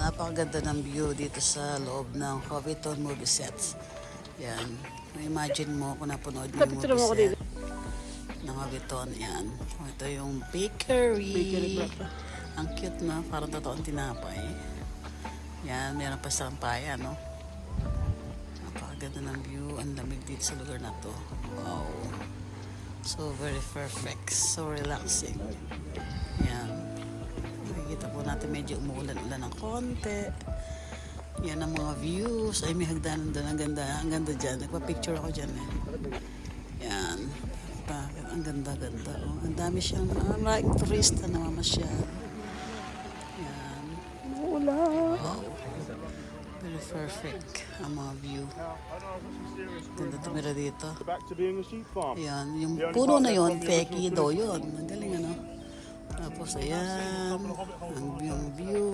Napakaganda ng view dito sa loob ng Hobbiton movie sets. Yan. Imagine mo kung napanood mo yung movie set ng Hobbiton. Yan. Ito yung bakery. Ang cute na. Parang totoong tinapay. Yan. Meron pa sampayan, no? Napakaganda ng view. Ang lamig dito sa lugar na to. Wow. So very perfect. So relaxing. Yan. Makikita po natin medyo umuulan-ulan ng konti. Yan ang mga views. Ay, may hagdanan doon. Ang ganda. Ang ganda dyan. Nagpa-picture ako dyan eh. Yan. Ang ganda-ganda. Oh, ang dami siyang maraming turista na mamasyal. Yan. Wow. Very perfect ang mga view. Ganda tumira dito. Yan. Yung puno na yun, Peki daw yun. Ang galing ano. Tapos ayan. Ang view.